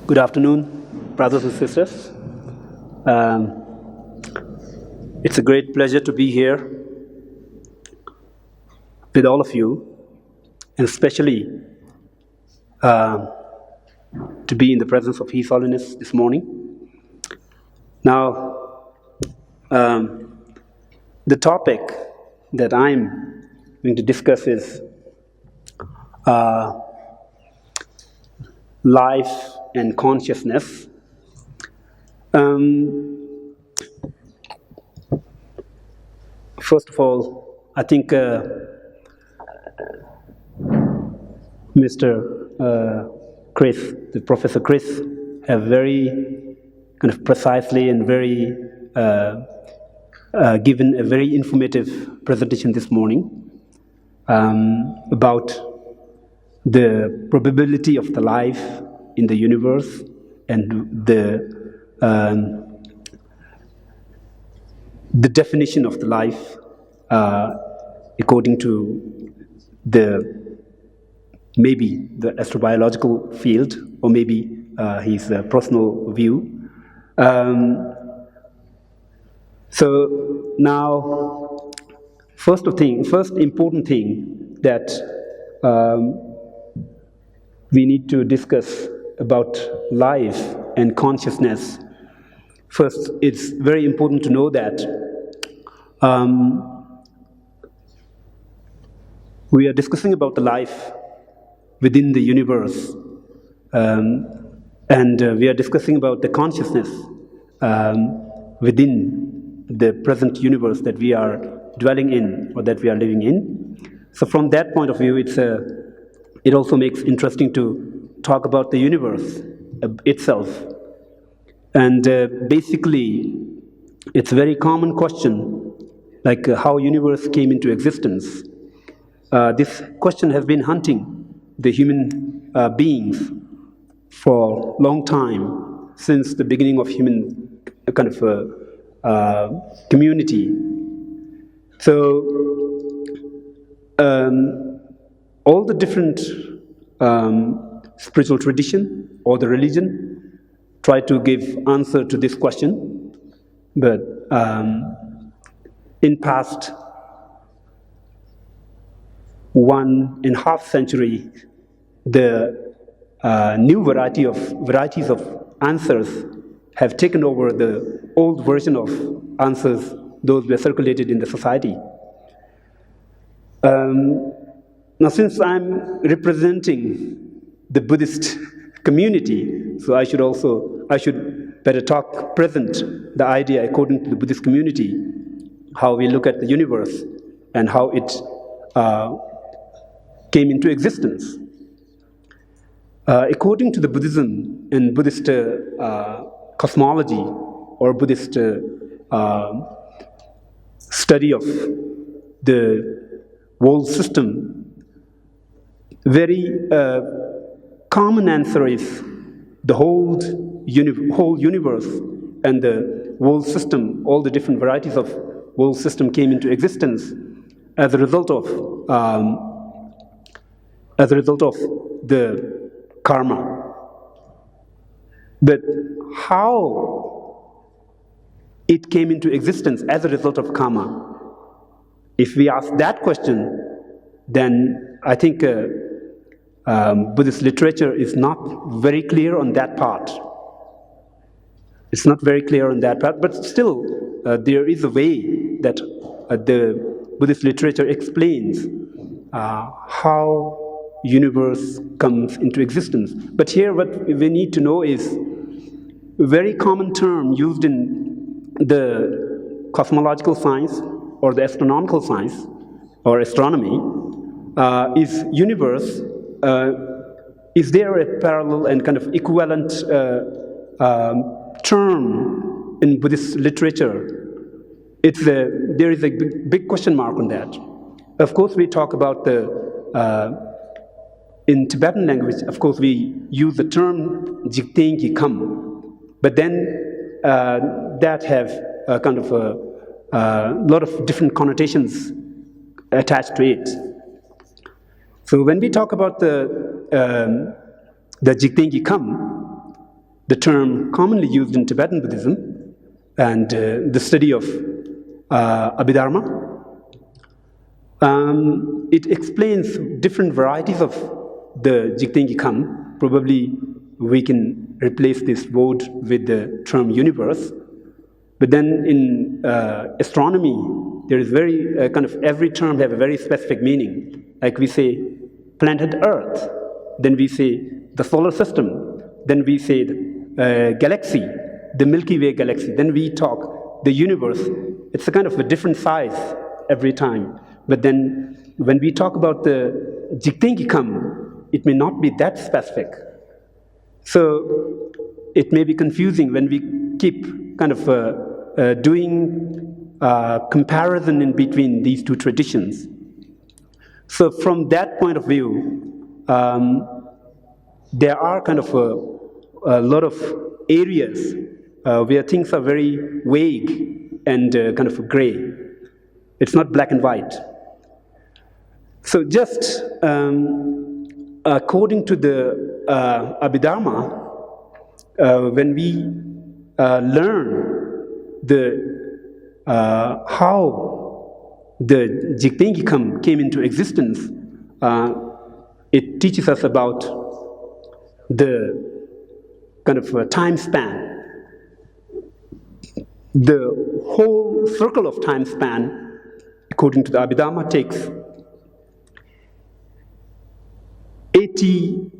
Good afternoon, brothers and sisters. It's a great pleasure to be here with all of you, and especially to be in the presence of His Holiness this morning. Now, the topic that I'm going to discuss is life and consciousness. First of all, I think Mr. Chris, the Professor Chris, have very kind of precisely and very given a very informative presentation this morning about the probability of the life in the universe and the definition of the life according to maybe the astrobiological field, or maybe his personal view. So now, first important thing that we need to discuss about life and consciousness. First, it's very important to know that we are discussing about the life within the universe, and we are discussing about the consciousness within the present universe that we are dwelling in, or that we are living in. So from that point of view, it also makes interesting to talk about the universe itself. And basically, it's a very common question, like how universe came into existence. This question has been hunting the human beings for a long time, since the beginning of human kind of community. So all the different spiritual tradition or the religion try to give answer to this question, but in past 1.5 century, the new varieties of answers have taken over the old version of answers, those were circulated in the society. Now, since I'm representing the Buddhist community, so I should better present the idea according to the Buddhist community, how we look at the universe and how it came into existence. According to the Buddhism and Buddhist cosmology or Buddhist study of the world system, very common answer is the whole universe and the world system, all the different varieties of world system came into existence as a result of the karma. But how it came into existence as a result of karma, if we ask that question, then I think Buddhist literature is not very clear on that part. It's not very clear on that part, but still there is a way that the Buddhist literature explains how universe comes into existence. But here what we need to know is a very common term used in the cosmological science or the astronomical science or astronomy is universe. Is there a parallel and kind of equivalent term in Buddhist literature? There is a big question mark on that. Of course, we talk about in Tibetan language, of course, we use the term jiktengi kam, but then that have a kind of a lot of different connotations attached to it. So when we talk about the jiktengi kam, the term commonly used in Tibetan Buddhism and the study of Abhidharma. It explains different varieties of the Jigten Gikam. Probably we can replace this word with the term universe. But then in astronomy, there is very kind of every term have a very specific meaning. Like we say planet Earth, then we say the solar system, then we say the galaxy, the Milky Way galaxy, then we talk the universe. It's a kind of a different size every time. But then when we talk about the Jigten Gikam, it may not be that specific. So it may be confusing when we keep kind of doing comparison in between these two traditions. So from that point of view, there are kind of a lot of areas where things are very vague and kind of gray. It's not black and white. So just according to the Abhidharma, when we learn how the Jigten Gikam came into existence, it teaches us about the kind of time span. The whole circle of time span, according to the Abhidharma, takes 80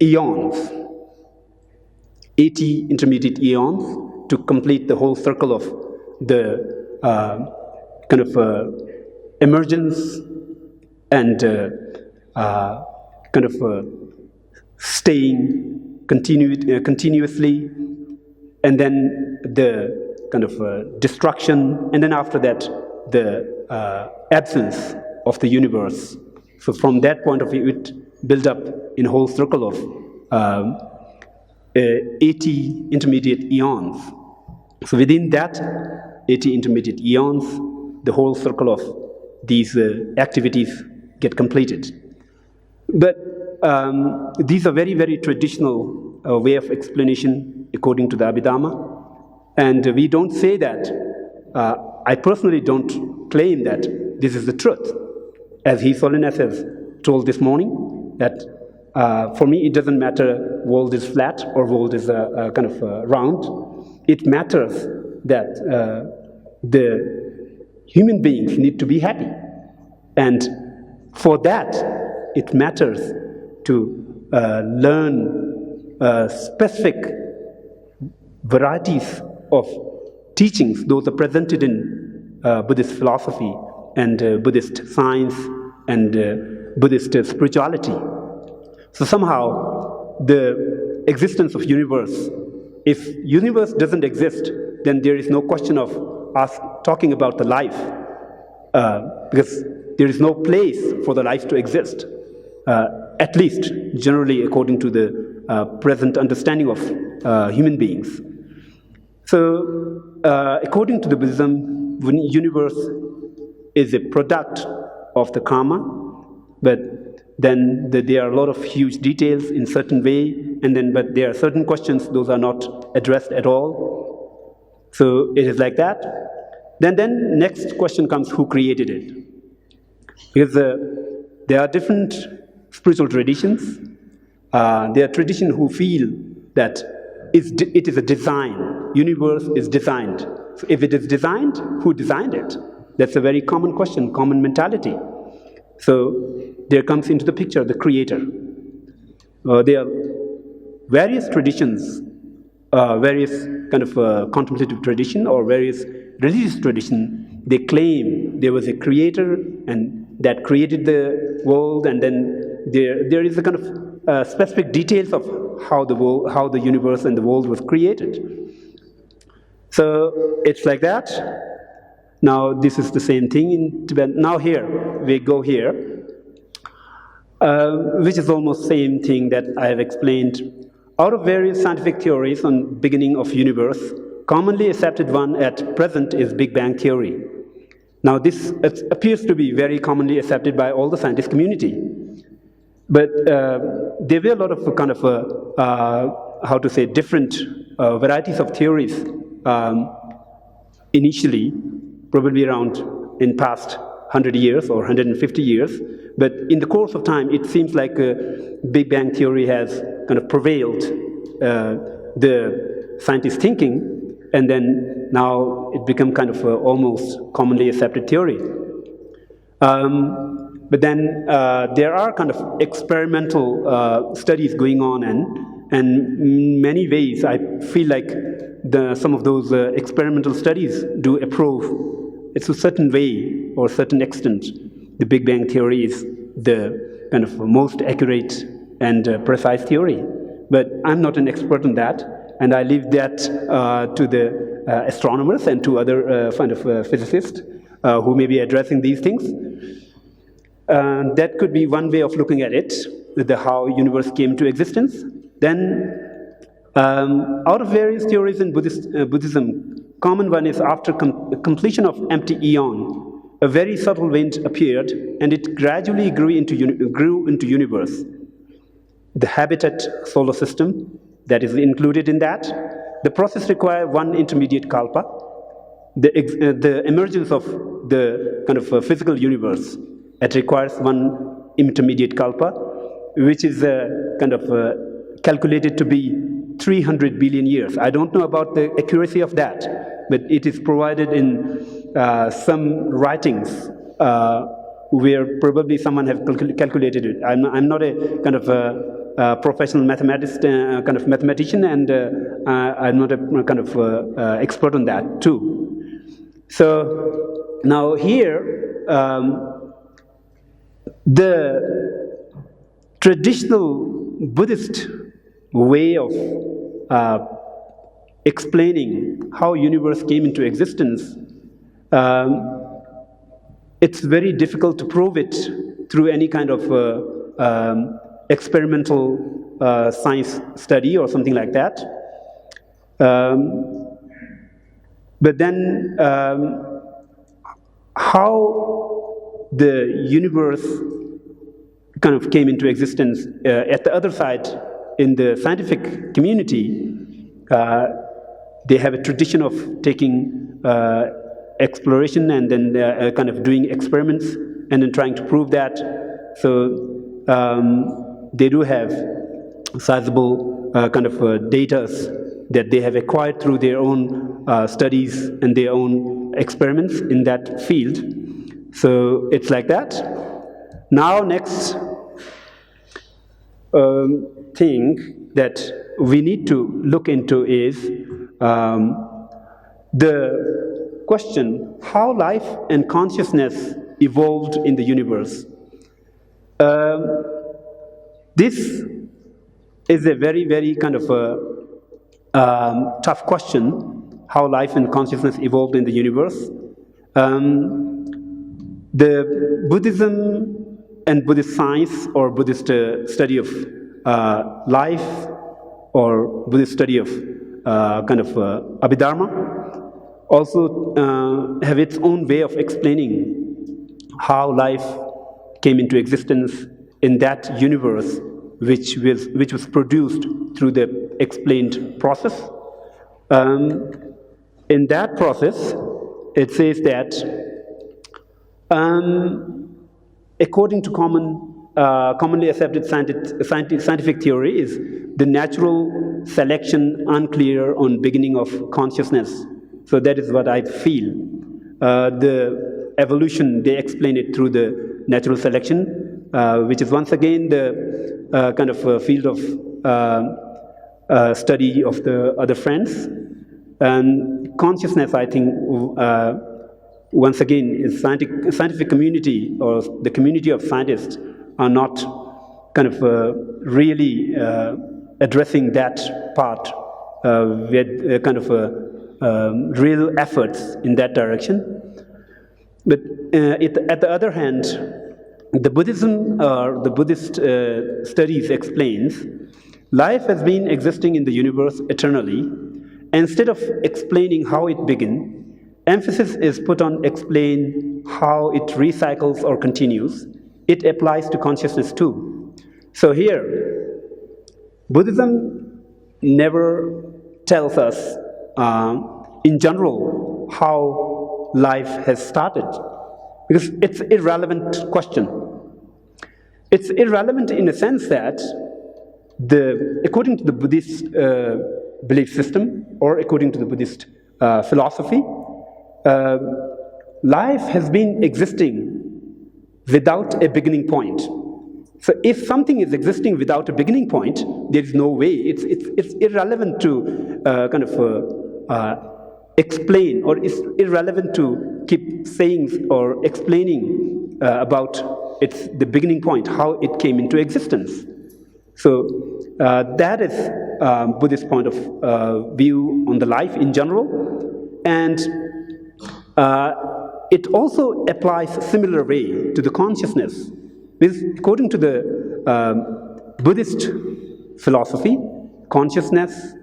eons, 80 intermediate eons to complete the whole circle of the kind of emergence and kind of staying continuously, and then the kind of destruction, and then after that, the absence of the universe. So from that point of view, it built up in a whole circle of 80 intermediate eons. So within that 80 intermediate eons, the whole circle of these activities get completed. But these are very, very traditional way of explanation according to the Abhidharma. And we don't say that, I personally don't claim that this is the truth. As His Holiness has told this morning, that for me it doesn't matter world is flat or world is kind of round. It matters that the human beings need to be happy. And for that, it matters to learn specific varieties of teachings. Those are presented in Buddhist philosophy and Buddhist science and Buddhist spirituality. So somehow the existence of universe, if universe doesn't exist, then there is no question of us talking about the life, because there is no place for the life to exist, at least generally according to the present understanding of human beings. So according to the Buddhism, universe is a product of the karma, but then there are a lot of huge details in certain way, and then but there are certain questions, those are not addressed at all. So it is like that. Then next question comes, who created it? Because there are different spiritual traditions. There are traditions who feel that it is a design. Universe is designed. So if it is designed, who designed it? That's a very common question, common mentality. So there comes into the picture the creator. There are various traditions, various kind of contemplative tradition or various religious tradition. They claim there was a creator and that created the world, and then there is a kind of specific details of how the world, how the universe and the world was created. So it's like that. Now this is the same thing in Tibet. Now here, we go here, which is almost same thing that I have explained. Out of various scientific theories on beginning of universe, commonly accepted one at present is Big Bang theory. Now this appears to be very commonly accepted by all the scientist community. But there were a lot of kind of different varieties of theories initially, probably around in past 100 years or 150 years. But in the course of time, it seems like Big Bang theory has kind of prevailed the scientist thinking, and then now it become kind of almost commonly accepted theory. But then there are kind of experimental studies going on, and in many ways I feel like some of those experimental studies do approve, it's a certain way or certain extent, the Big Bang theory is the kind of most accurate and precise theory. But I'm not an expert on that, and I leave that to the astronomers and to other kind of physicists who may be addressing these things. That could be one way of looking at it, how universe came to existence. Then, out of various theories in Buddhism, common one is after completion of empty eon, a very subtle wind appeared, and it gradually grew into universe. The habitat solar system that is included in that. The process requires one intermediate kalpa. The emergence of the kind of physical universe, it requires one intermediate kalpa, which is kind of calculated to be 300 billion years. I don't know about the accuracy of that, but it is provided in some writings where probably someone has calculated it. I'm not a kind of professional mathematician, and I'm not a kind of expert on that too. So now here, the traditional Buddhist way of explaining how universe came into existence, it's very difficult to prove it through any kind of experimental science study or something like that. But then how the universe kind of came into existence at the other side, in the scientific community, they have a tradition of taking exploration and then kind of doing experiments and then trying to prove that. So they do have sizable kind of data that they have acquired through their own studies and their own experiments in that field. So it's like that. Now next thing that we need to look into is the question how life and consciousness evolved in the universe. This is a very, very kind of a tough question, how life and consciousness evolved in the universe. The Buddhism and Buddhist science or Buddhist study of life or Buddhist study of kind of Abhidharma also have its own way of explaining how life came into existence in that universe which was produced through the explained process. In that process, it says that according to commonly accepted scientific theory is the natural selection unclear on beginning of consciousness. So that is what I feel. The evolution, they explain it through the natural selection, which is once again the kind of field of study of the other friends. And consciousness, I think, once again, is scientific community or the community of scientists are not kind of really addressing that part with kind of real efforts in that direction. But at the other hand, the Buddhism or the Buddhist studies explains life has been existing in the universe eternally. Instead of explaining how it began, emphasis is put on explain how it recycles or continues. It applies to consciousness too. So here, Buddhism never tells us, in general, how life has started. Because it's an irrelevant question. It's irrelevant in a sense that, according to the Buddhist belief system, or according to the Buddhist philosophy, life has been existing without a beginning point. So if something is existing without a beginning point, there is no way. It's irrelevant to explain, or it's irrelevant to keep saying or explaining about the beginning point, how it came into existence. So that is Buddhist point of view on the life in general, and it also applies a similar way to the consciousness. Because according to the Buddhist philosophy, consciousness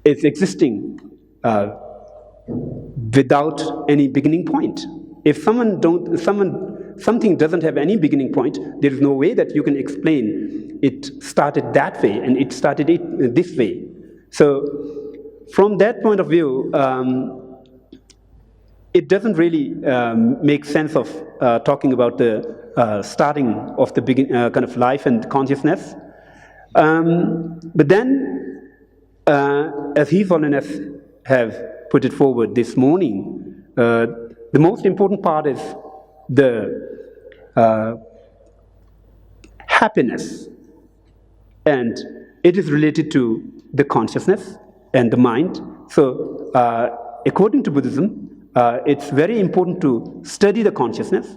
is existing without any beginning point. If something doesn't have any beginning point, there is no way that you can explain it started that way and it started it this way. So from that point of view, it doesn't really make sense of talking about the starting of the kind of life and consciousness. But then, as His Holiness have put it forward this morning, the most important part is the happiness, and it is related to the consciousness and the mind. So, according to Buddhism, it's very important to study the consciousness.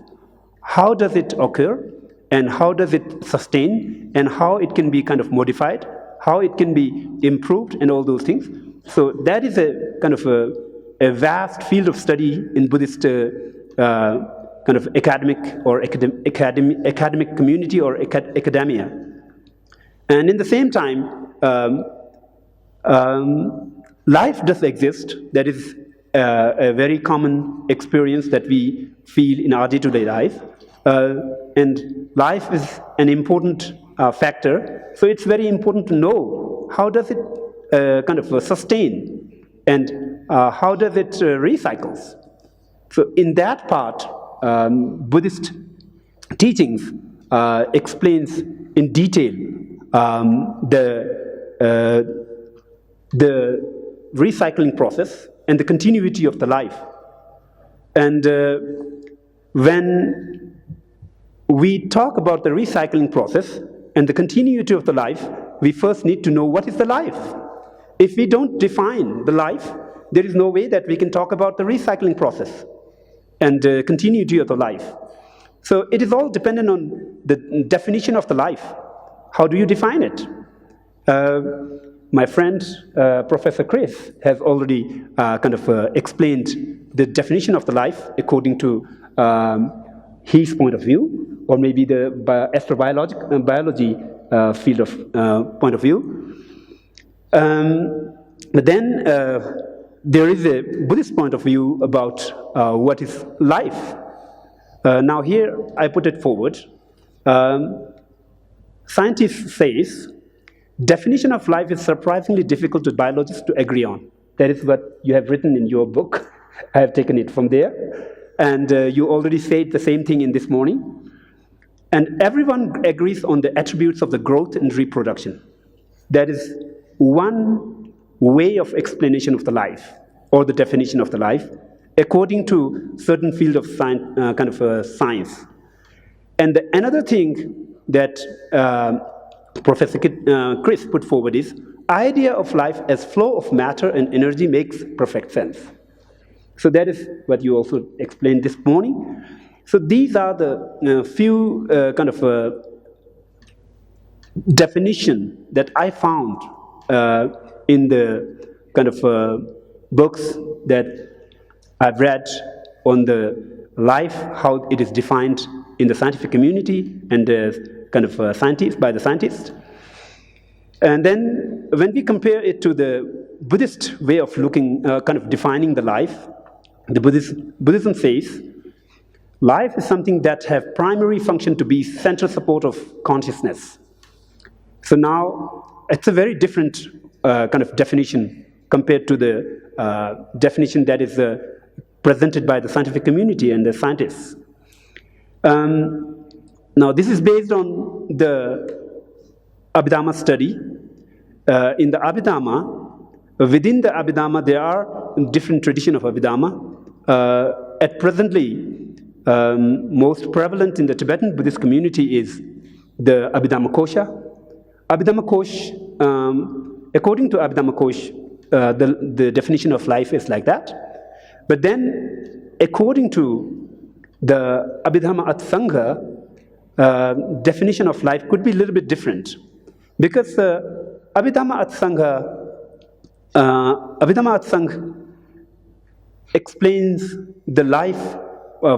How does it occur, and how does it sustain, and how it can be kind of modified, how it can be improved, and all those things. So that is a kind of a vast field of study in Buddhist kind of academic or academic community or academia. And in the same time, life does exist. That is a very common experience that we feel in our day-to-day life. And life is an important factor. So it's very important to know how does it kind of sustain, and how does it recycles. So in that part, Buddhist teachings explains in detail the recycling process and the continuity of the life. And when we talk about the recycling process and the continuity of the life, we first need to know what is the life. If we don't define the life, there is no way that we can talk about the recycling process and continuity of the life. So it is all dependent on the definition of the life. How do you define it? My friend, Professor Chris, has already kind of explained the definition of the life according to his point of view, or maybe the astrobiology field of point of view. But then there is a Buddhist point of view about what is life. Now here I put it forward. Scientists says definition of life is surprisingly difficult to biologists to agree on. That is what you have written in your book. I have taken it from there. And you already said the same thing in this morning. And everyone agrees on the attributes of the growth and reproduction. That is one way of explanation of the life, or the definition of the life, according to certain field of science. And another thing that Professor Chris put forward is, idea of life as flow of matter and energy makes perfect sense. So that is what you also explained this morning. So these are the few kind of definition that I found in the kind of books that I've read on the life, how it is defined in the scientific community and kind of by the scientists. And then when we compare it to the Buddhist way of looking, kind of defining the life, the Buddhism says life is something that have primary function to be central support of consciousness. So now it's a very different kind of definition compared to the definition that is presented by the scientific community and the scientists. Now, this is based on the Abhidhamma study. In the Abhidhamma, within the Abhidhamma, there are different traditions of Abhidhamma. At presently, most prevalent in the Tibetan Buddhist community is the Abhidhamma Kosha. Abhidhamma Kosh, according to Abhidhamma Kosh, the definition of life is like that. But then, according to the Abhidhamma Atsanga, definition of life could be a little bit different. Because Abhidhamma Atsanga explains the life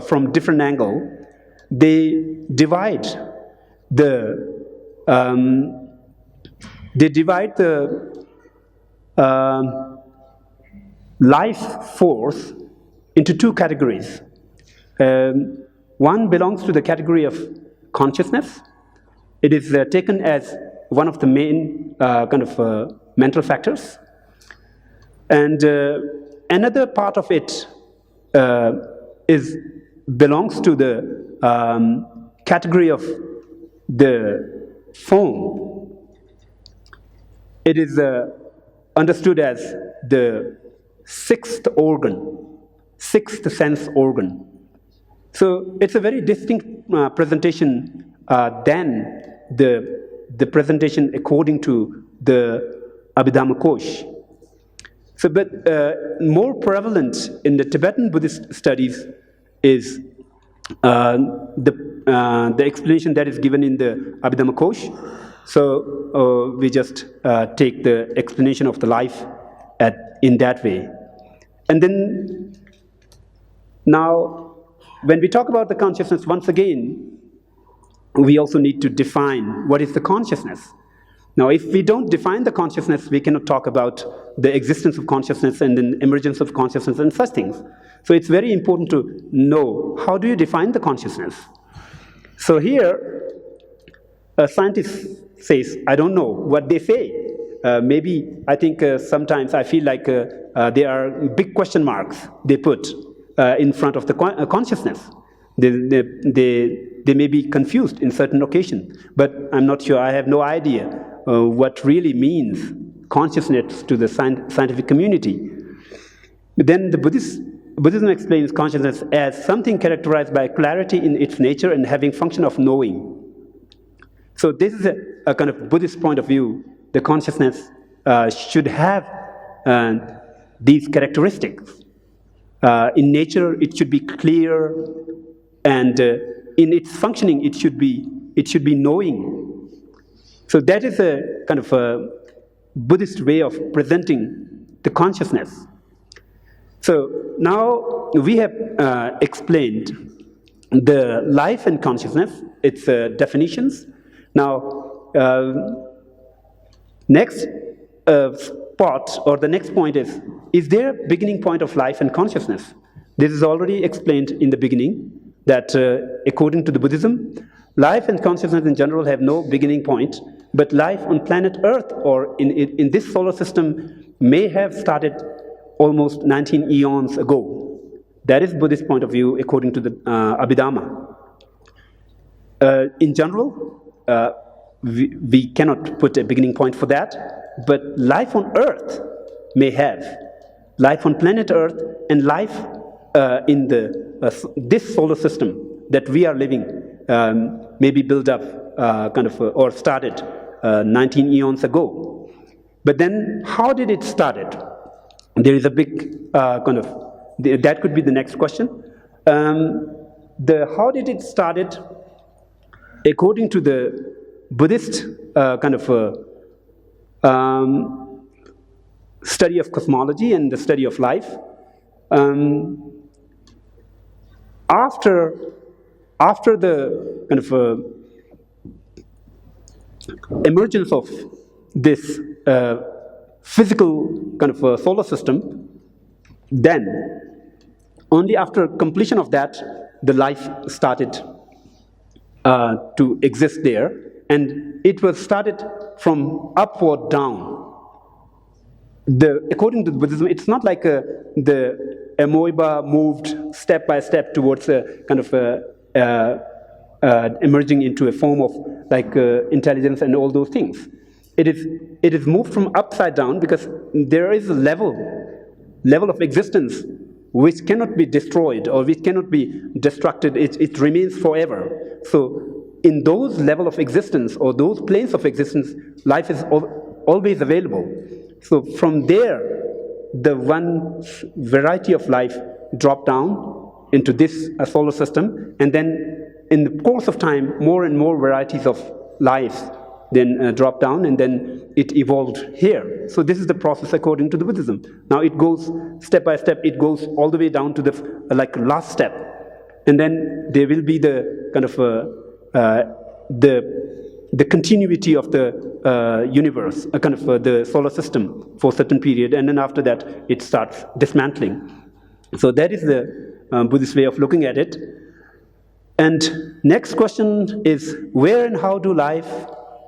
from different angle. They divide the life force into two categories. One belongs to the category of consciousness. It is taken as one of the main kind of mental factors. And another part of it belongs to the category of the form. It is understood as the sixth sense organ. So it's a very distinct presentation than the presentation according to the Abhidhamma Kosh. So, but more prevalent in the Tibetan Buddhist studies is the explanation that is given in the Abhidhamma Kosh. So we just take the explanation of the life in that way. And then now, when we talk about the consciousness, once again, we also need to define what is the consciousness. Now, if we don't define the consciousness, we cannot talk about the existence of consciousness and the emergence of consciousness and such things. So it's very important to know, how do you define the consciousness? So here, a scientist says, I don't know what they say. Maybe, I think sometimes I feel like there are big question marks they put in front of the consciousness. They may be confused in certain occasions, but I'm not sure. I have no idea what really means consciousness to the scientific community. Then the Buddhism explains consciousness as something characterized by clarity in its nature and having function of knowing. So this is a kind of Buddhist point of view. The consciousness should have these characteristics. In nature, it should be clear, and in its functioning, it should be knowing. So that is a kind of a Buddhist way of presenting the consciousness. So now we have explained the life and consciousness, its definitions. Now, next spot, or the next point is there a beginning point of life and consciousness? This is already explained in the beginning, that according to the Buddhism, life and consciousness in general have no beginning point, but life on planet Earth or in this solar system may have started almost 19 eons ago. That is Buddhist point of view according to the Abhidhamma. In general, we cannot put a beginning point for that, but life on Earth may have. Life on planet Earth and life in this solar system that we are living may be built up or started 19 eons ago. But then how did it start? There is a big that could be the next question. How did it started? According to the Buddhist study of cosmology and the study of life, after the emergence of this physical solar system, then only after completion of that, the life started to exist there. And it was started from upward down. According to Buddhism, it's not like the amoeba moved step by step towards a kind of emerging into a form of like intelligence and all those things. It is moved from upside down because there is a level of existence which cannot be destroyed or which cannot be destructed. It remains forever. So in those level of existence or those planes of existence, life is always available. So from there, the one variety of life dropped down into this solar system, and then in the course of time, more and more varieties of life then dropped down, and then it evolved here. So this is the process according to the Buddhism. Now it goes step by step, it goes all the way down to the like last step, and then there will be the kind of the continuity of the universe, a kind of the solar system for a certain period, and then after that it starts dismantling. So that is the Buddhist way of looking at it. And next question is, where and how do life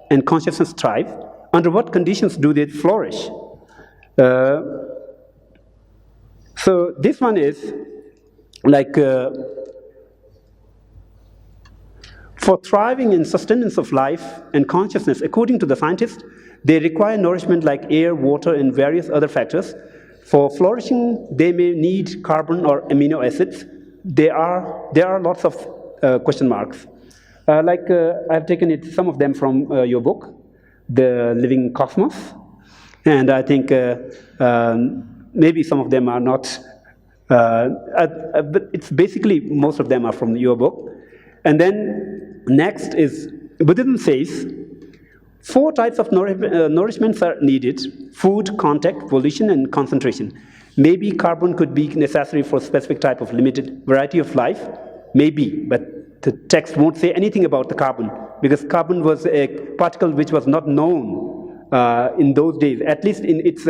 and consciousness thrive? Under what conditions do they flourish? So this one is like for thriving in sustenance of life and consciousness, according to the scientists, they require nourishment like air, water, and various other factors. For flourishing, they may need carbon or amino acids. There are lots of question marks. I've taken some of them from your book, The Living Cosmos, and I think maybe some of them are not, but it's basically most of them are from your book. And then next is, Buddhism says, 4 types of nourishments are needed: food, contact, volition, and concentration. Maybe carbon could be necessary for a specific type of limited variety of life, maybe, but the text won't say anything about the carbon, because carbon was a particle which was not known in those days, at least in its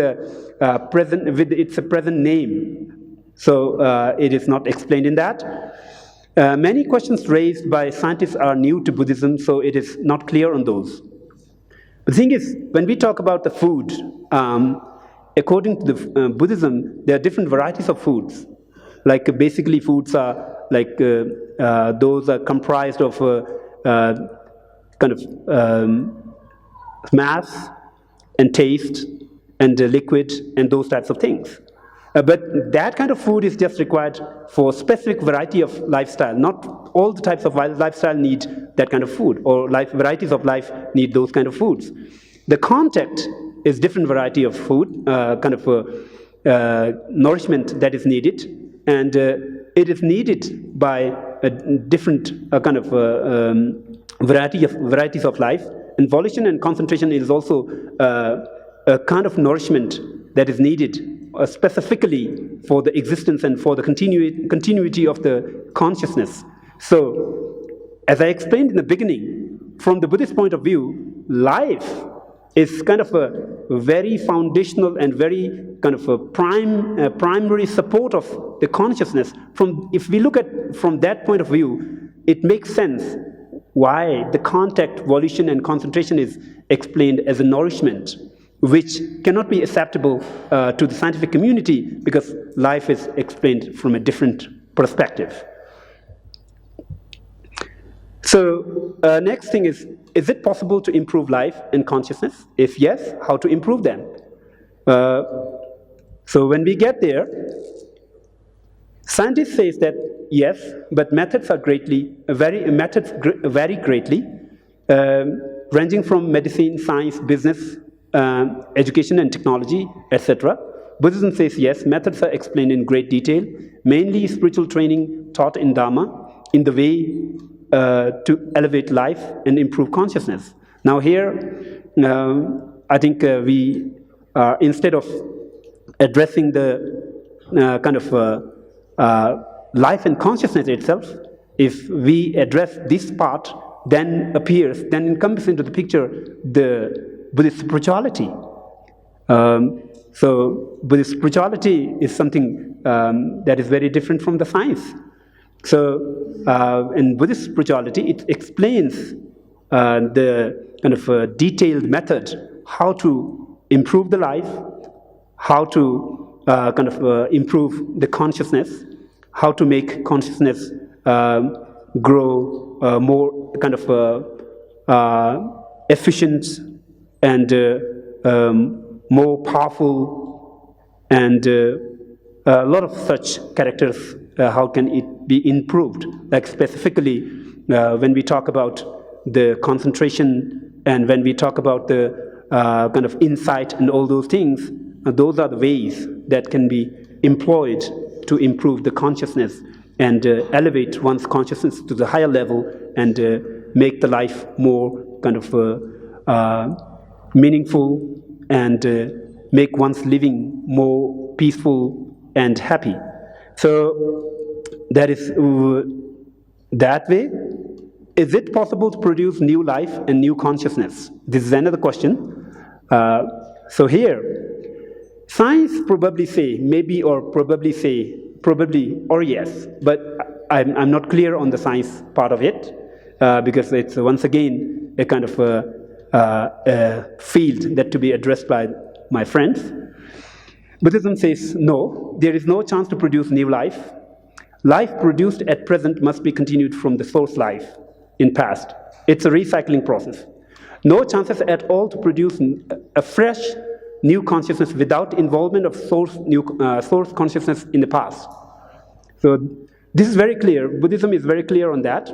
present, with its present name. So it is not explained in that. Many questions raised by scientists are new to Buddhism, so it is not clear on those. The thing is, when we talk about the food, according to the Buddhism, there are different varieties of foods. Like basically foods are like, those are comprised of kind of mass and taste and liquid and those types of things. But that kind of food is just required for a specific variety of lifestyle. Not all the types of lifestyle need that kind of food, or varieties of life need those kind of foods. The contact is different variety of food, kind of nourishment that is needed, and it is needed by a different kind of varieties of life. And volition and concentration is also a kind of nourishment that is needed specifically for the existence and for the continuity of the consciousness. So, as I explained in the beginning, from the Buddhist point of view, life is kind of a very foundational and very kind of a primary support of the consciousness. If we look at from that point of view, it makes sense why the contact, volition, and concentration is explained as a nourishment, which cannot be acceptable to the scientific community because life is explained from a different perspective. So next thing is it possible to improve life and consciousness? If yes, how to improve them? So when we get there, scientists say that yes, but methods vary greatly, ranging from medicine, science, business, education and technology, etc. Buddhism says yes, methods are explained in great detail, mainly spiritual training taught in Dharma, in the way to elevate life and improve consciousness. Now here, I think we are, instead of addressing the kind of life and consciousness itself, if we address this part, then comes into the picture the Buddhist spirituality. So Buddhist spirituality is something that is very different from the science. So in Buddhist spirituality, it explains the kind of detailed method how to improve the life, how to improve the consciousness, how to make consciousness grow more kind of efficient and more powerful, and a lot of such characters. How can it be improved? Like specifically, when we talk about the concentration and when we talk about the kind of insight and all those things, those are the ways that can be employed to improve the consciousness and elevate one's consciousness to the higher level and make the life more kind of meaningful and make one's living more peaceful and happy. So that is that way. Is it possible to produce new life and new consciousness? This is another question. So here, science probably say maybe, or probably say probably or yes, but I'm not clear on the science part of it because it's once again a kind of a field that to be addressed by my friends. Buddhism says no, there is no chance to produce new life. Life produced at present must be continued from the source life in past. It's a recycling process. No chances at all to produce a fresh new consciousness without involvement of source consciousness in the past. So this is very clear. Buddhism is very clear on that.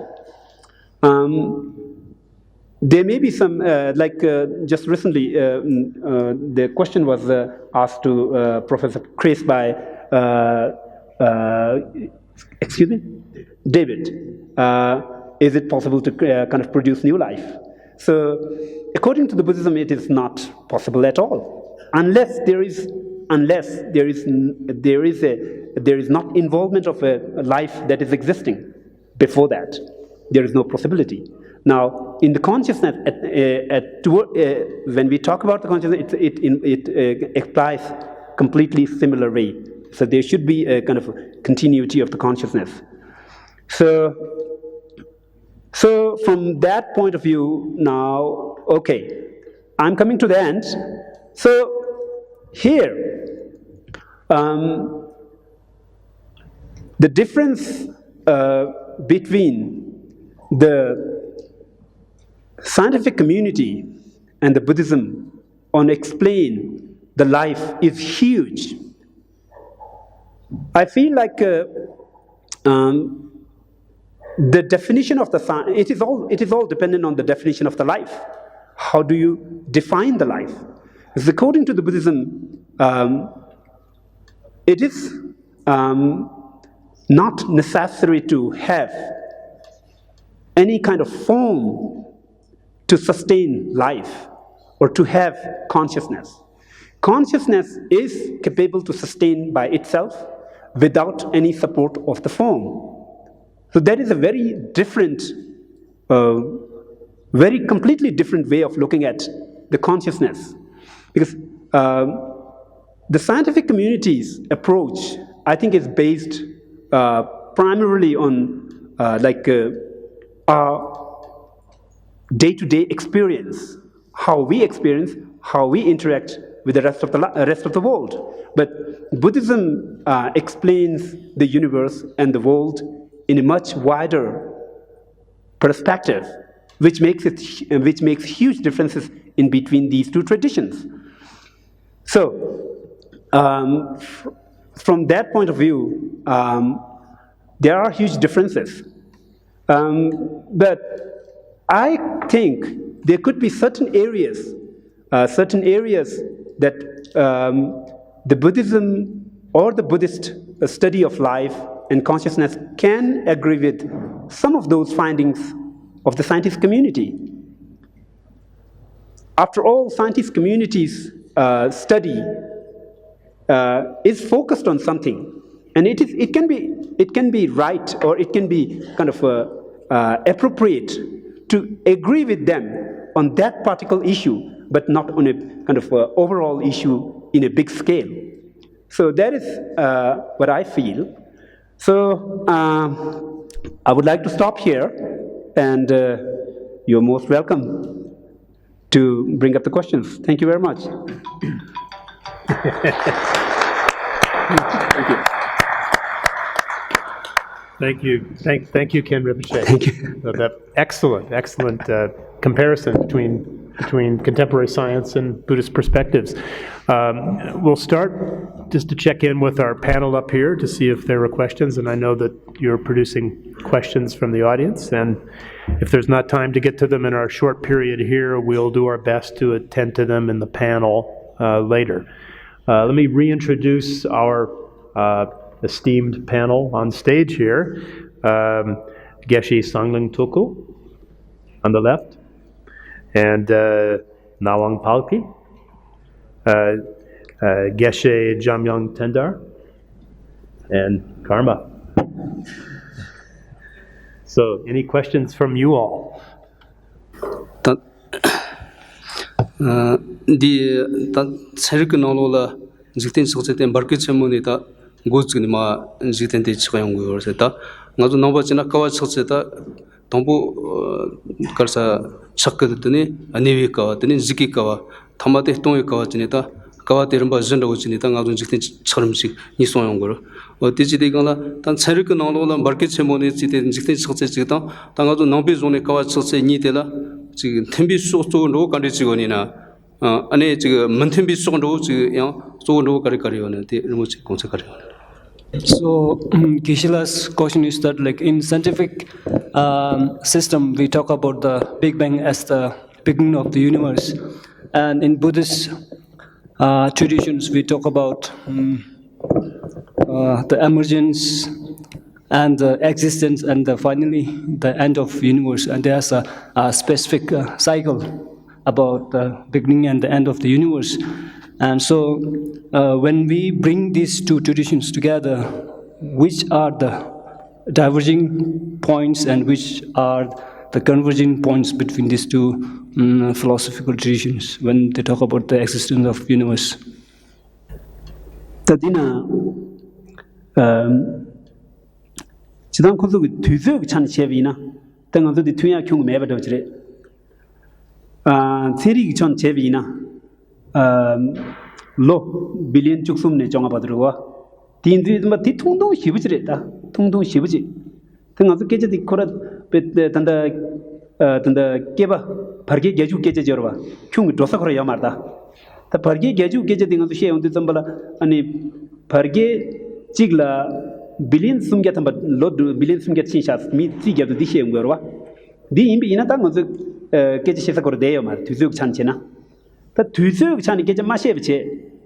There may be some, just recently, the question was asked to Professor Chris by, David. Is it possible to kind of produce new life? So, according to the Buddhism, it is not possible at all, unless there is not involvement of a life that is existing. Before that, there is no possibility. Now, in the consciousness, when we talk about the consciousness, it applies completely similar way. So there should be a kind of continuity of the consciousness. So from that point of view, now, okay, I'm coming to the end. So here, the difference between the scientific community and the Buddhism on explain the life is huge. I feel like the definition of the science, it is all dependent on the definition of the life. How do you define the life? Because according to the Buddhism, it is not necessary to have any kind of form to sustain life or to have consciousness. Consciousness is capable to sustain by itself without any support of the form. So that is a very different, very completely different way of looking at the consciousness. Because the scientific community's approach, I think, is based primarily on our day-to-day experience, how we experience, how we interact with the rest of the world. But Buddhism explains the universe and the world in a much wider perspective, which makes huge differences in between these two traditions. So, from that point of view, there are huge differences. But I think there could be certain areas that the Buddhism or the Buddhist study of life and consciousness can agree with some of those findings of the scientific community. After all, scientific communities study is focused on something, and it can be right, or it can be kind of appropriate to agree with them on that particular issue, but not on a kind of overall issue in a big scale. So that is what I feel. So I would like to stop here and you're most welcome to bring up the questions. Thank you very much. Thank you. Thank you, Ken Rinpoche. Thank you. That excellent comparison between contemporary science and Buddhist perspectives. We'll start just to check in with our panel up here to see if there were questions, and I know that you're producing questions from the audience, and if there's not time to get to them in our short period here, we'll do our best to attend to them in the panel later. Let me reintroduce our esteemed panel on stage here. Geshe Sangling Tulku on the left, and Nawang Palki, Geshe Jamyang Tendar, and Karma. So, any questions from you all? 고즈니 마 지텐데 치가용 거서다 나도 넘버지나 까와 쳤다 동부 걸사 착거더니 아니위가 더니 지기가 타마데 동이가 지니다 까와 데른 바전도 지니다 나도 지텐 처럼식 니소용 거로 어디지디가나 단 차르그 나로라 마켓 체모니 지텐 지텐 쳤다 지다 당가도 넘비 존에 까와 쳤세 니데라 지금 템비 소소로 간데 지고니나 아니 지금 문템비 소로 지금 소로 가리가리오는 데 리모치 공사가리오는. So Geshe-la's question is that, like, in scientific system, we talk about the Big Bang as the beginning of the universe, and in Buddhist traditions, we talk about the emergence and the existence, and finally the end of the universe. And there's a specific cycle about the beginning and the end of the universe. And so when we bring these two traditions together, which are the diverging points and which are the converging points between these two philosophical traditions when they talk about the existence of universe? Tadina Chidam Kozu Tuzuk Chan Chevina, Tango the Tuya Kung Mevadojre, Thiri Chon Chevina. Lo billion chuksum ne jonga padruwa tin di ma ti thungdong shibujre ta thungdong shibuji thanga to keje di korat pet tanda keba parge geju keje jorwa kyung dosa khora yamarda ta parge geju keje dinga to she undi tambala ani parge chigla billion sumge tamba lo billion sumge chin shas mi ti gedu di she ngorwa di imbi ina ta ngozu keje shesa kor de yamar tuzuk chanchena. The Tuzu Chani get a Masheviche,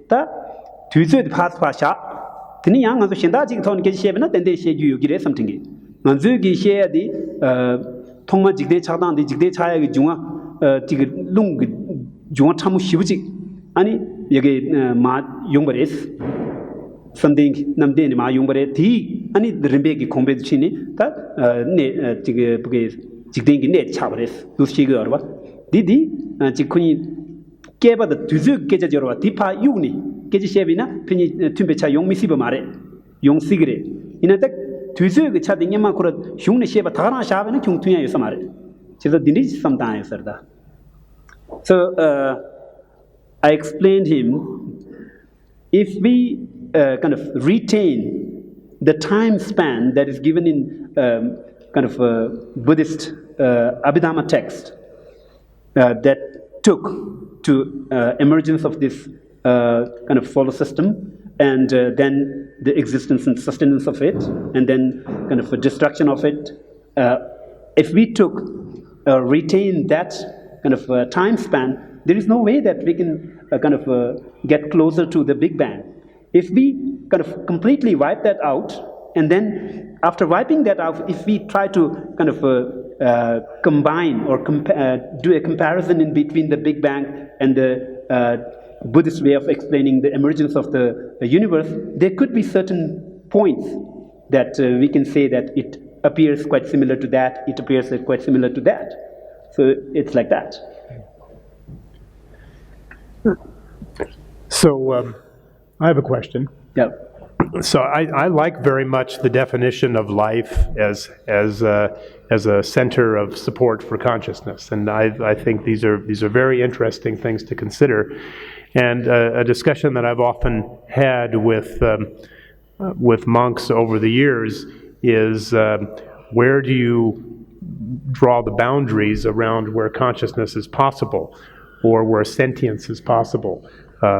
the Tuzu pass Pasha, Tini Yang of the Shindaji Ton get Shevna, then they say you get something. Manzugi share the Toma Jigde Chadan, the Jigde Chaya Juma, Lung Juma Tamu Shibuji, Ani, you get Ma Yumbares, something Namden Ma Yumbare, T, Ani the Rebeki Combechini, that Jigding net Chavres, Lushigurva, Didi, Chikuni. Keba the Tuzu Gejajora, Tipa Yuni, Gejavina, Penny Tumbecha, Young Missiba Mare, Young Sigre. In a deck, Tuzu chatting Yamakura, Shun Sheva Tara Shavan, and Kuntuya Samare. She's a dinis sometimes. So I explained him if we kind of retain the time span that is given in kind of Buddhist Abhidhamma text that took to emergence of this kind of solar system, and then the existence and sustenance of it, and then kind of a destruction of it. If we retain that kind of time span, there is no way that we can kind of get closer to the Big Bang. If we kind of completely wipe that out, and then after wiping that out, if we try to kind of combine or do a comparison in between the Big Bang and the Buddhist way of explaining the emergence of the universe, there could be certain points that we can say that it appears quite similar to that, it appears quite similar to that. So it's like that. So I have a question. Yeah. So I like very much the definition of life as a center of support for consciousness, and I think these are very interesting things to consider, and a discussion that I've often had with monks over the years is where do you draw the boundaries around where consciousness is possible, or where sentience is possible.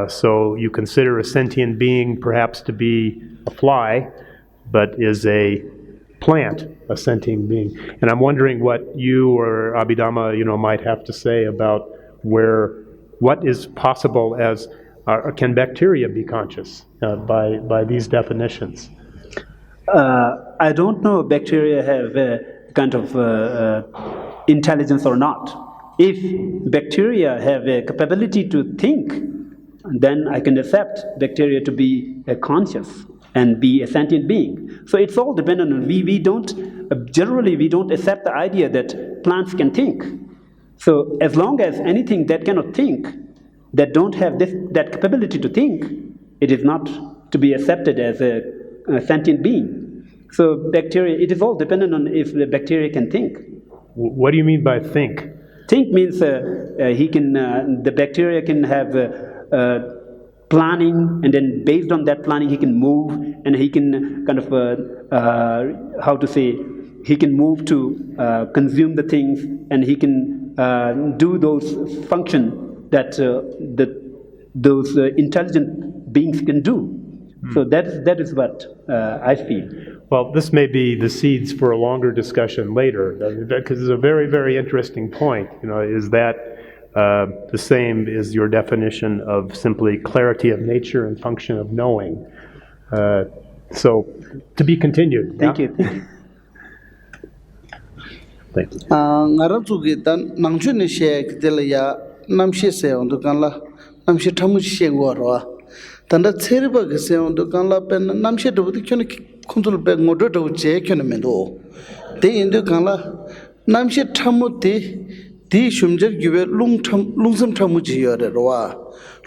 So you consider a sentient being perhaps to be a fly, but is a plant, a sentient being. And I'm wondering what you or Abhidhamma, might have to say about what is possible as, can bacteria be conscious by these definitions? I don't know bacteria have a kind of intelligence or not. If bacteria have a capability to think, then I can accept bacteria to be conscious and be a sentient being. So it's all dependent on we don't accept the idea that plants can think. So as long as anything that cannot think, that don't have that capability to think, it is not to be accepted as a sentient being. So bacteria, it is all dependent on if the bacteria can think. What do you mean by think? Think means the bacteria can have planning, and then based on that planning he can move, and he can kind of he can move to consume the things, and he can do those functions that those intelligent beings can do. So that is what I feel. Well, this may be the seeds for a longer discussion later, because it's a very, very interesting point. Is that the same as your definition of simply clarity of nature and function of knowing? So, to be continued. Thank you. Thank you. Ngarazugi dan nangju ne shek delaya namshe se ondu kanla namshe thamu shek warwa tanda tserba ge se ondu kanla pen namshe do di kyone kuntul be ngodo do che kyone mendo de indu kanla namshe thamu di shumjer gyube lungsam thamu ji yore rwa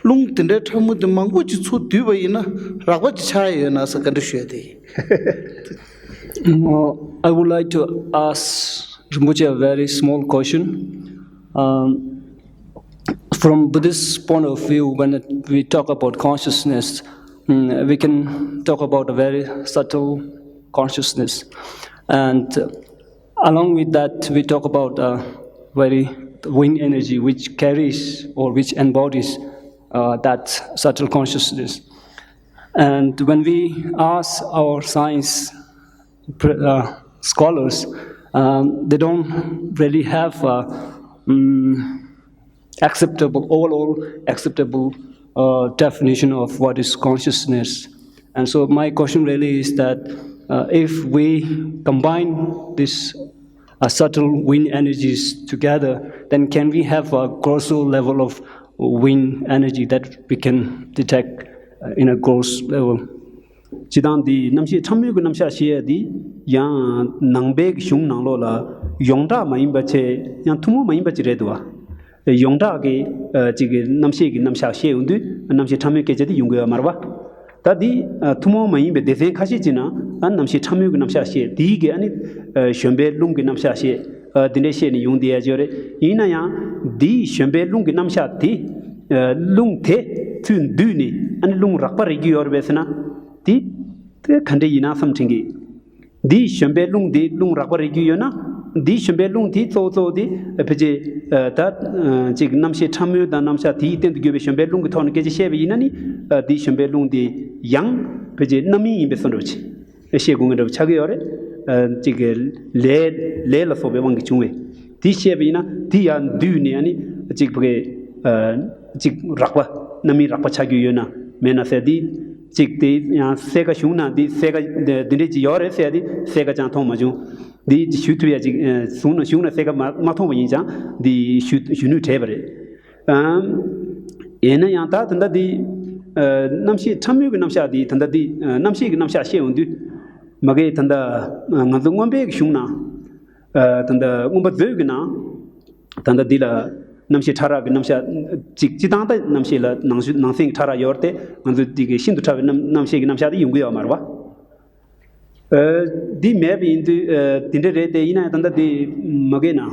lung tinde thamu de mangu ji chu diba ina ragwa ji chaye na sa kan shwedi. I would like to ask Rinpoche a very small question. From Buddhist point of view, when we talk about consciousness, we can talk about a very subtle consciousness. And along with that, we talk about very wind energy which carries or which embodies that subtle consciousness. And when we ask our science scholars, they don't really have overall acceptable definition of what is consciousness. And so my question really is that if we combine these subtle wind energies together, then can we have a grosser level of wind energy that we can detect in a gross level? Chidang di namshi chamyu gu namsha shie di yang nangbeg shung nanglo la yongda ma imba che yang tumu ma imba che redwa yongda ge jige namshi gi namsha shie undu namshi chamyu ke jadi yungya marwa ta di tumu ma imba desen khashi china an namshi chamyu gu namsha shie di ge ani shombe lung gi namsha shie dine shie ni yung dia jore ina yang di shombe lung gi namsha di lung the tun du ni ani lung rakpa regi yor besna di khande ina samthingi di shombe lung di lung rakwa regi yona di shombe lung di zo di peje ta jig namshe thamyu da namsha di ten gyobe shombe lung thon ke je shebe ina ni di shombe lung di yang peje nami be sonrochi she gung ro chage yore jig le la sobe wang chungwe di shebe ina di an du ni ani jig bge jig rakwa nami rakwa chage yona mena se di chikti yang sega shuna di sega dine ji yore se di sega chang thong ma ju di shutu ya ji shuna sega ma thong yin chang di shunu thebre ena yang ta tanda di namshi chamyu gu namsha di tanda di namshi gu namsha she undu mage tanda ngazung ngombe shuna tanda ngomba zeu gu na tanda di la namshi thara ge namsha chik chitang ta namshi la nangsing thara yorte manzu dige shindu thave namshi ge namsha de yungu ya marwa di maybe into tindere de ina tanda di magena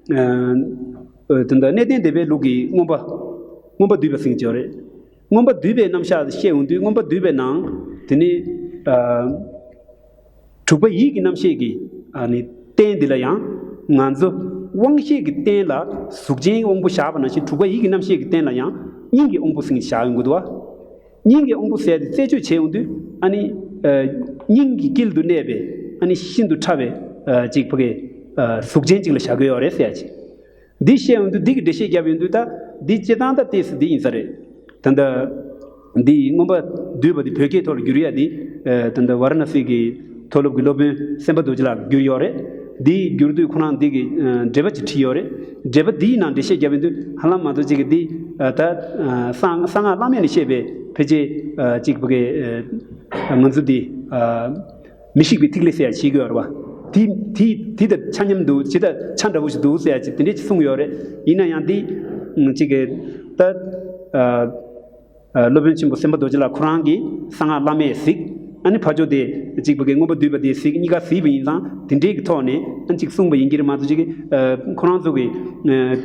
tanda neden debe lugi ngomba duba sing jore ngomba dube namsha she undu ngomba dube nang tini thuba yi gi namshi gi ani ten dilaya nganzo wangshi gi ten la sukjing ongbu shaba na shi thuba yi gi namshi gi ten la ya nyingi ongbu sing sha ngudwa nyingi ongbu se de chu che undu ani nyingi kildu nebe ani shindu tabe jikpage sukjing jing la sha go yore se achi di she undu dig de she gyabi undu ta di chetanda tes di insare tanda di ngomba duba di pheke tol gyuriya di tanda varanasi gi tolub gilobe semba dojla gyuyore di gyurdu khunan di deba chithi yore deba di na de she gyabi undu halam ma do jig di ta sanga lamya ni shebe peje jikpage manzudi mishik bi tigle se chi gyorwa ti da chanyam du chi da chanda bu du se chi tin sung yore ina yang di chige ta lobin chimbo semba dojla khurangi sanga lame sik ani phajo de jikbage ngoba duba de sik ni ga si bi na tin de thone an chik sung ba yingir ma du jige khurang zo ge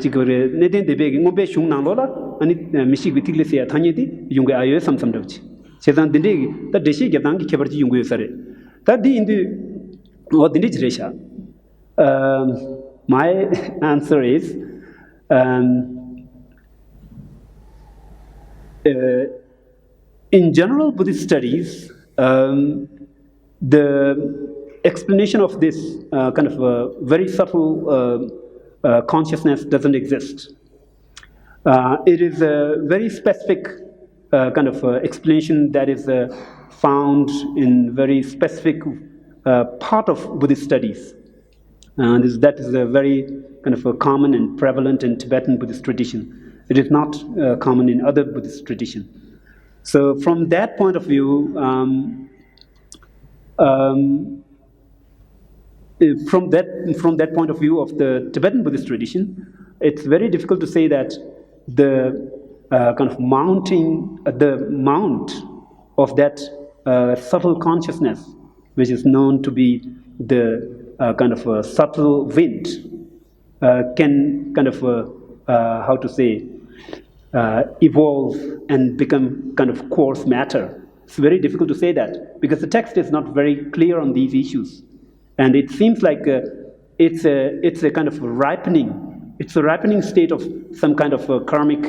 chigore ne den de be ngobe shung nang lo la ani mishik bi tigle se thanye di yungge ayo sam sam dawchi sedan dinde ta deshi ge dang ki khebar ji yungge sare ta di indu what dinde jiresha my answer is in general Buddhist studies, the explanation of this kind of very subtle consciousness doesn't exist. It is a very specific kind of explanation that is found in very specific part of Buddhist studies. And that is a very kind of a common and prevalent in Tibetan Buddhist tradition. It is not common in other Buddhist traditions. So from that point of view, from that point of view of the Tibetan Buddhist tradition, it's very difficult to say that the kind of the mount of that subtle consciousness, which is known to be the kind of a subtle wind, can kind of how to say evolve and become kind of coarse matter. It's very difficult to say that because the text is not very clear on these issues, and it seems like it's a kind of ripening. It's a ripening state of some kind of karmic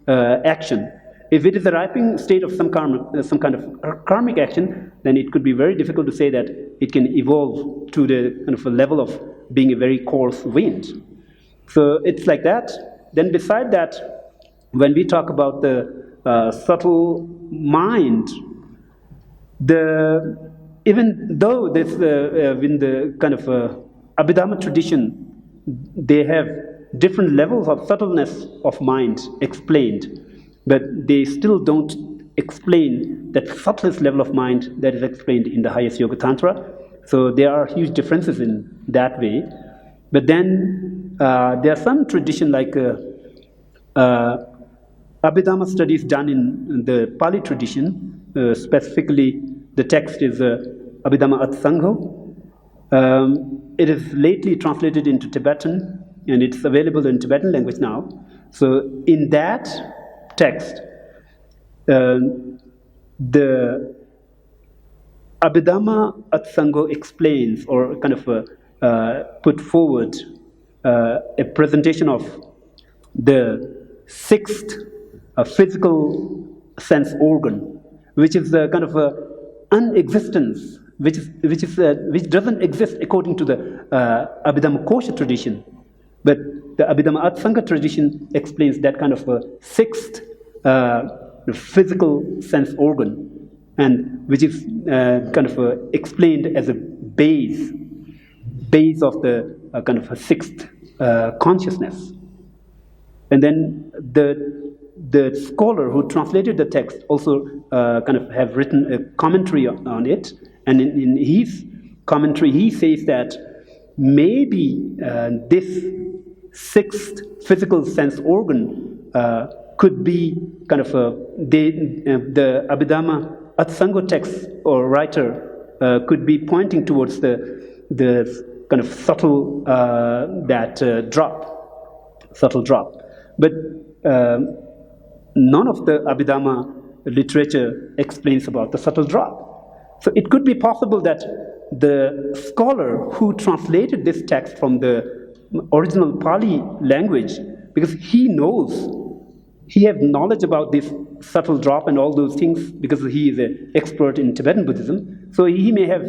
action. If it is a ripening state of some kind of karmic action, then it could be very difficult to say that it can evolve to the kind of a level of being a very coarse wind. So it's like that. Then beside that, when we talk about the subtle mind, even though this in the kind of Abhidharma tradition, they have different levels of subtleness of mind explained, but they still don't explain that subtlest level of mind that is explained in the highest Yoga Tantra. So there are huge differences in that way. But then there are some tradition like Abhidharma studies done in the Pali tradition, specifically the text is Abhidharma Atsangho. It is lately translated into Tibetan, and it's available in Tibetan language now. So in that text, the Abhidharma Atsangho explains or kind of put forward a presentation of the sixth physical sense organ, which is the kind of unexistence, which doesn't exist according to the Abhidharma Kosha tradition, but the Abhidharma Atsanga tradition explains that kind of a sixth physical sense organ, and which is kind of explained as a base of the kind of a sixth consciousness. And then the scholar who translated the text also kind of have written a commentary on it, and in his commentary he says that maybe this sixth physical sense organ could be kind of the Abhidhamma Atsango text or writer could be pointing towards the kind of subtle subtle drop. But none of the Abhidhamma literature explains about the subtle drop. So it could be possible that the scholar who translated this text from the original Pali language, because he has knowledge about this subtle drop and all those things, because he is an expert in Tibetan Buddhism, so he may have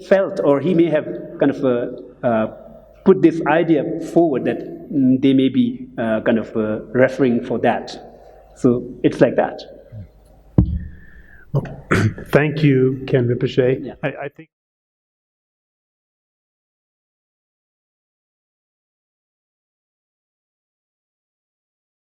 felt, or he may have kind of put this idea forward that they may be kind of referring for that. So it's like that. Thank you, Ken Rinpoche. Yeah. I think